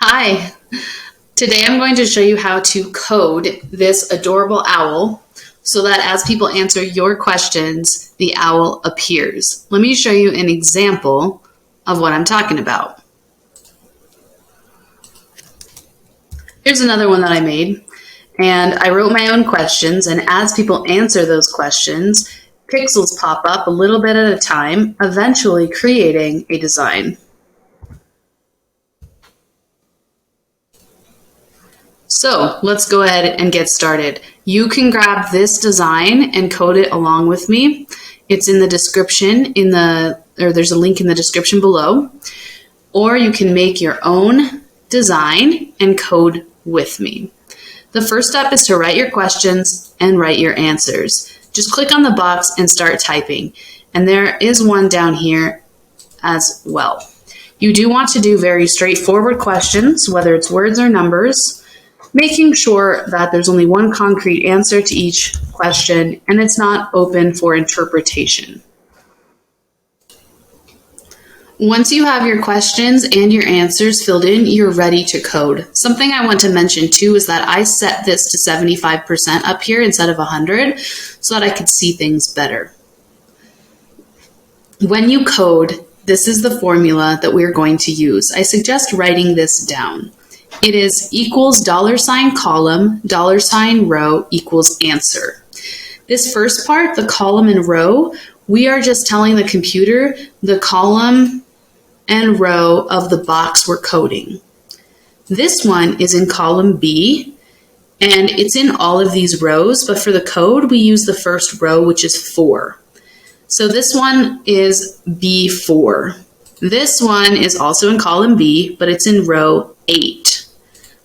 Hi, today I'm going to show you how to code this adorable owl so that as people answer your questions, the owl appears. Let me show you an example of what I'm talking about. Here's another one that I made, and I wrote my own questions, and as people answer those questions, pixels pop up a little bit at a time, eventually creating a design. So let's go ahead and get started. You can grab this design and code it along with me. It's in the description there's a link in the description below. Or you can make your own design and code with me. The first step is to write your questions and write your answers. Just click on the box and start typing. And there is one down here as well. You do want to do very straightforward questions, whether it's words or numbers, making sure that there's only one concrete answer to each question and it's not open for interpretation. Once you have your questions and your answers filled in, you're ready to code. Something I want to mention too is that I set this to 75% up here instead of 100 so that I could see things better. When you code, this is the formula that we're going to use. I suggest writing this down. It is equals $column, $row equals answer. This first part, the column and row, we are just telling the computer the column and row of the box we're coding. This one is in column B, and it's in all of these rows, but for the code, we use the first row, which is 4. So this one is B4. This one is also in column B, but it's in row 8.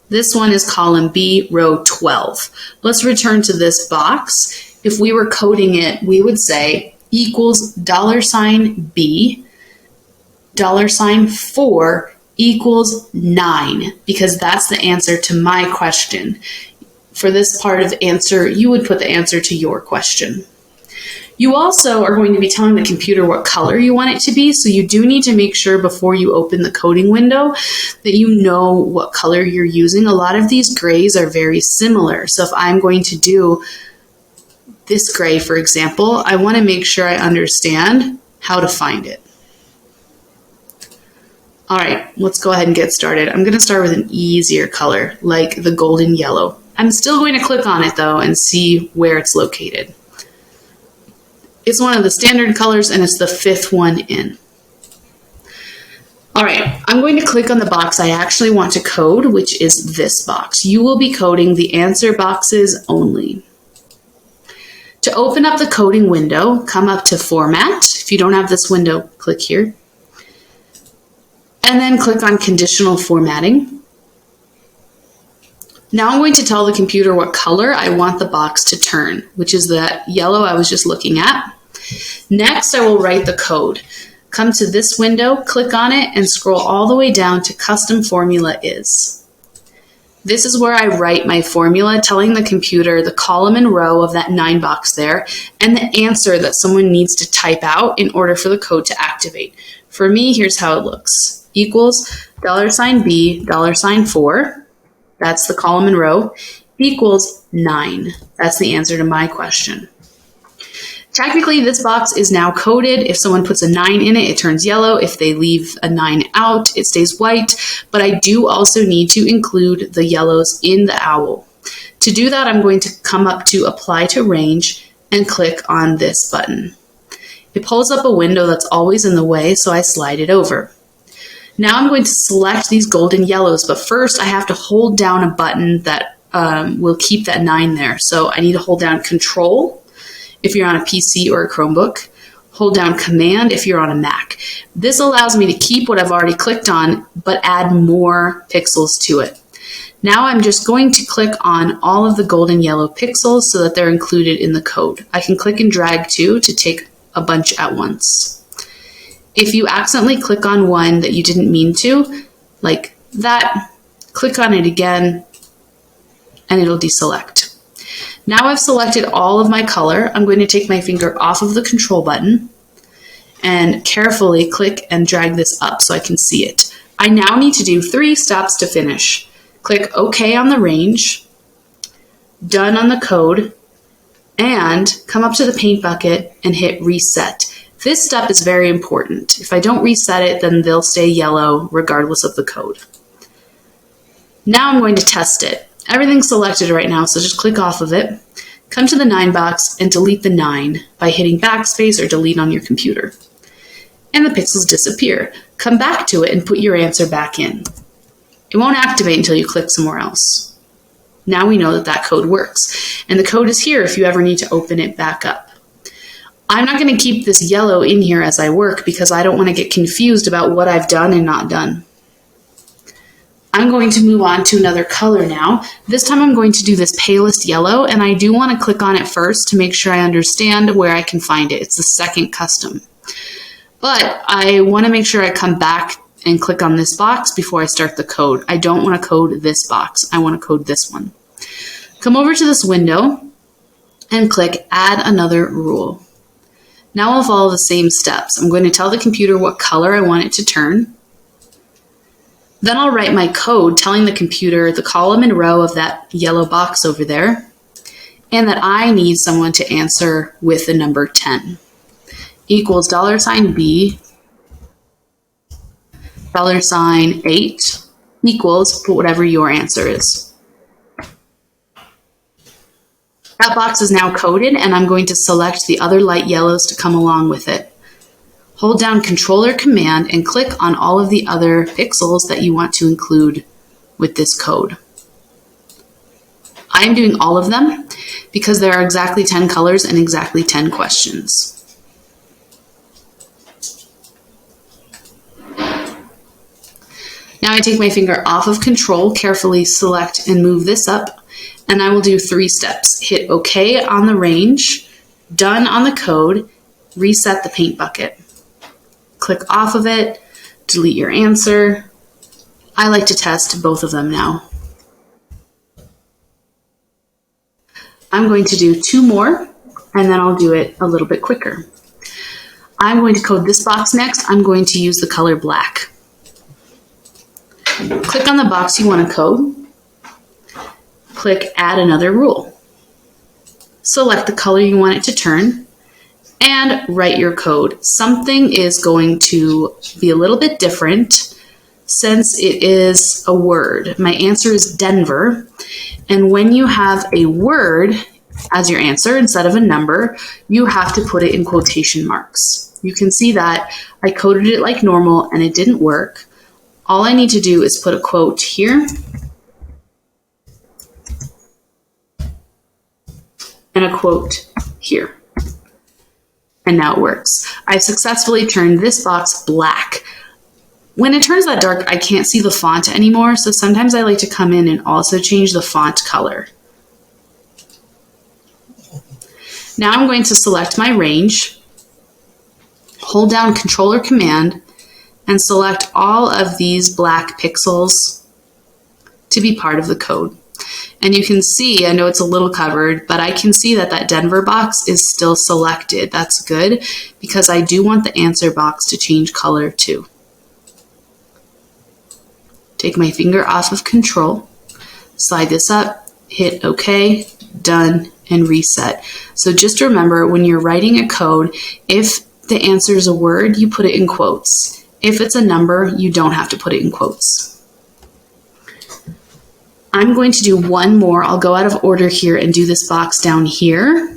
This one is column B, row 12. Let's return to this box. If we were coding it, we would say equals $B, $4 equals 9, because that's the answer to my question. For this part of the answer, you would put the answer to your question. You also are going to be telling the computer what color you want it to be, so you do need to make sure before you open the coding window that you know what color you're using. A lot of these grays are very similar, so if I'm going to do this gray, for example, I want to make sure I understand how to find it. All right, let's go ahead and get started. I'm going to start with an easier color, like the golden yellow. I'm still going to click on it, though, and see where it's located. It's one of the standard colors, and it's the 5th one in. All right, I'm going to click on the box I actually want to code, which is this box. You will be coding the answer boxes only. To open up the coding window, come up to Format. If you don't have this window, click here. And then click on Conditional Formatting. Now I'm going to tell the computer what color I want the box to turn, which is that yellow I was just looking at. Next, I will write the code. Come to this window, click on it, and scroll all the way down to Custom Formula Is. This is where I write my formula, telling the computer the column and row of that 9 box there, and the answer that someone needs to type out in order for the code to activate. For me, here's how it looks. Equals $B, $4. That's the column and row, equals 9. That's the answer to my question. Technically, this box is now coded. If someone puts a 9 in it, it turns yellow. If they leave a 9 out, it stays white. But I do also need to include the yellows in the owl. To do that, I'm going to come up to Apply to Range and click on this button. It pulls up a window that's always in the way, so I slide it over. Now I'm going to select these golden yellows, but first I have to hold down a button that will keep that 9 there. So I need to hold down Control if you're on a PC or a Chromebook. Hold down Command if you're on a Mac. This allows me to keep what I've already clicked on, but add more pixels to it. Now I'm just going to click on all of the golden yellow pixels so that they're included in the code. I can click and drag too to take a bunch at once. If you accidentally click on one that you didn't mean to, like that, click on it again, and it'll deselect. Now I've selected all of my color. I'm going to take my finger off of the control button and carefully click and drag this up so I can see it. I now need to do 3 steps to finish. Click OK on the range, done on the code, and come up to the paint bucket and hit reset. This step is very important. If I don't reset it, then they'll stay yellow regardless of the code. Now I'm going to test it. Everything's selected right now, so just click off of it. Come to the 9 box and delete the 9 by hitting backspace or delete on your computer. And the pixels disappear. Come back to it and put your answer back in. It won't activate until you click somewhere else. Now we know that that code works. And the code is here if you ever need to open it back up. I'm not going to keep this yellow in here as I work because I don't want to get confused about what I've done and not done. I'm going to move on to another color now. This time I'm going to do this palest yellow, and I do want to click on it first to make sure I understand where I can find it. It's the second custom. But I want to make sure I come back and click on this box before I start the code. I don't want to code this box. I want to code this one. Come over to this window and click Add Another Rule. Now I'll follow the same steps. I'm going to tell the computer what color I want it to turn. Then I'll write my code telling the computer the column and row of that yellow box over there, and that I need someone to answer with the number 10. Equals $B, $8, equals, put whatever your answer is. That box is now coded, and I'm going to select the other light yellows to come along with it. Hold down Control or Command and click on all of the other pixels that you want to include with this code. I am doing all of them because there are exactly 10 colors and exactly 10 questions. Now I take my finger off of Control, carefully select and move this up, and I will do 3 steps. Hit OK on the range, done on the code, reset the paint bucket. Click off of it, delete your answer. I like to test both of them now. I'm going to do 2 more, and then I'll do it a little bit quicker. I'm going to code this box next. I'm going to use the color black. Click on the box you want to code. Click Add Another Rule. Select the color you want it to turn, and write your code. Something is going to be a little bit different since it is a word. My answer is Denver, and when you have a word as your answer instead of a number, you have to put it in quotation marks. You can see that I coded it like normal and it didn't work. All I need to do is put a quote here and a quote here. And now it works. I've successfully turned this box black. When it turns that dark, I can't see the font anymore, so sometimes I like to come in and also change the font color. Now I'm going to select my range, hold down Control or Command, and select all of these black pixels to be part of the code. And you can see, I know it's a little covered, but I can see that that Denver box is still selected. That's good because I do want the answer box to change color too. Take my finger off of Control, slide this up, hit OK, done, and reset. So just remember when you're writing a code, if the answer is a word, you put it in quotes. If it's a number, you don't have to put it in quotes. I'm going to do one more. I'll go out of order here and do this box down here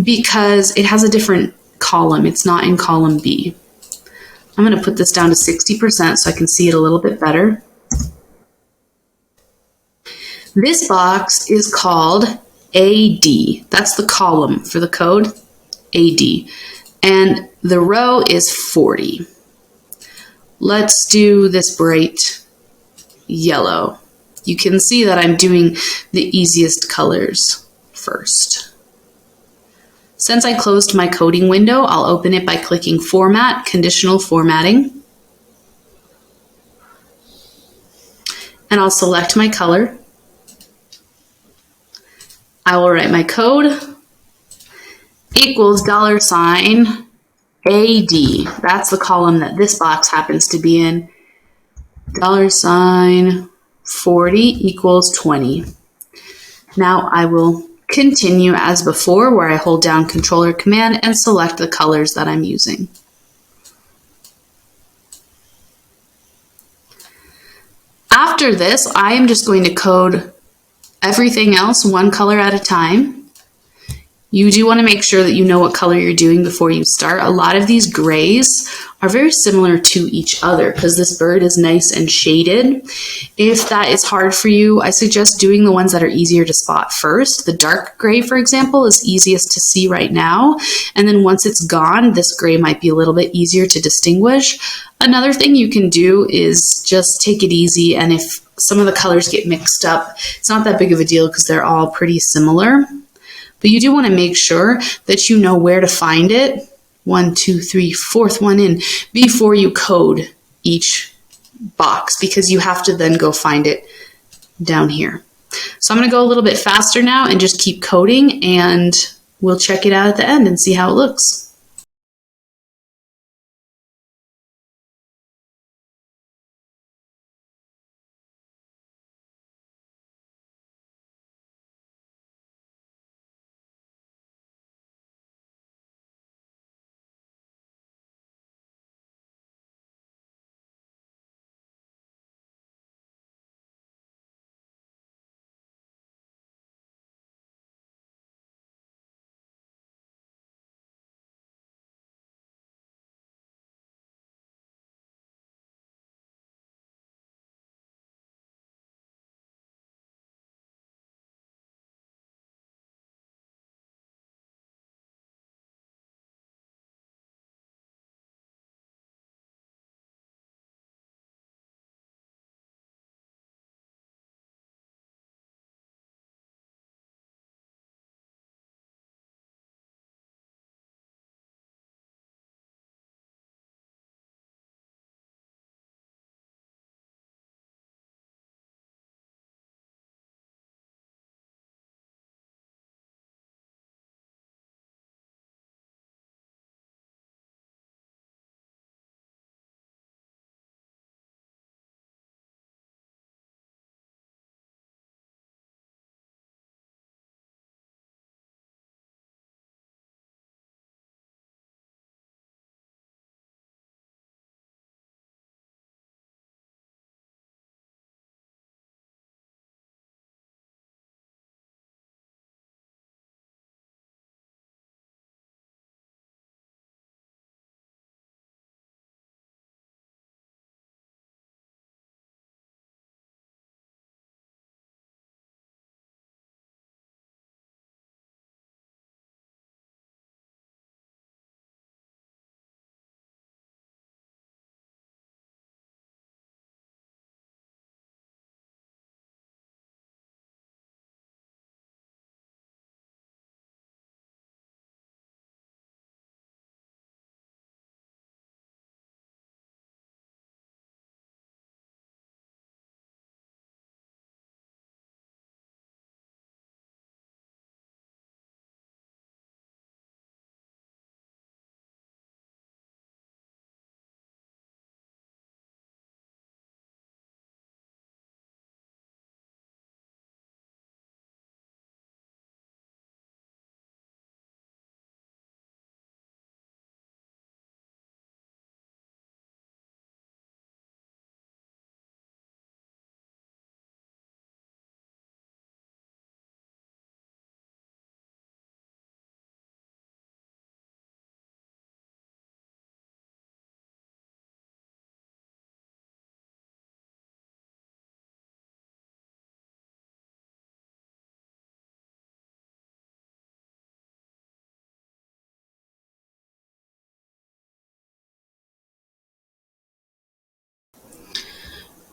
because it has a different column. It's not in column B. I'm going to put this down to 60% so I can see it a little bit better. This box is called AD. That's the column for the code, AD. And the row is 40. Let's do this bright yellow. You can see that I'm doing the easiest colors first. Since I closed my coding window, I'll open it by clicking Format, Conditional Formatting. And I'll select my color. I will write my code equals $8 AD, that's the column that this box happens to be in. $40 equals 20. Now I will continue as before, where I hold down Control or Command and select the colors that I'm using. After this, I am just going to code everything else one color at a time. You do want to make sure that you know what color you're doing before you start. A lot of these grays are very similar to each other because this bird is nice and shaded. If that is hard for you, I suggest doing the ones that are easier to spot first. The dark gray, for example, is easiest to see right now. And then once it's gone, this gray might be a little bit easier to distinguish. Another thing you can do is just take it easy, and if some of the colors get mixed up, it's not that big of a deal because they're all pretty similar. But you do want to make sure that you know where to find it, 1, 2, 3, fourth one in, before you code each box, because you have to then go find it down here. So I'm going to go a little bit faster now and just keep coding, and we'll check it out at the end and see how it looks.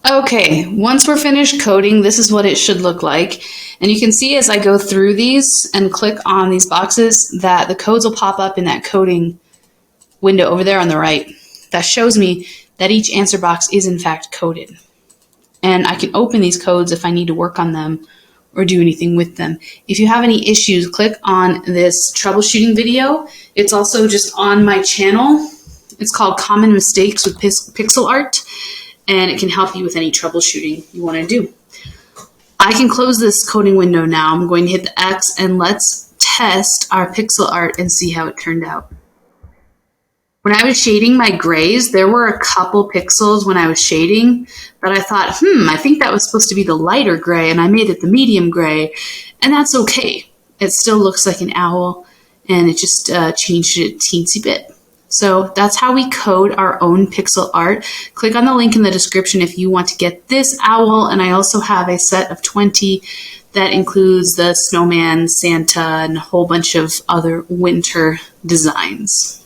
Okay, once we're finished coding, this is what it should look like. And you can see as I go through these and click on these boxes that the codes will pop up in that coding window over there on the right. That shows me that each answer box is in fact coded. And I can open these codes if I need to work on them or do anything with them. If you have any issues, click on this troubleshooting video. It's also just on my channel. It's called Common Mistakes with Pixel Art, and it can help you with any troubleshooting you want to do. I can close this coding window now. I'm going to hit the X, and let's test our pixel art and see how it turned out. When I was shading my grays, there were a couple pixels when I was shading, but I thought, I think that was supposed to be the lighter gray, and I made it the medium gray, and that's okay. It still looks like an owl, and it just changed it a teensy bit. So that's how we code our own pixel art. Click on the link in the description if you want to get this owl, and I also have a set of 20 that includes the snowman, Santa, and a whole bunch of other winter designs.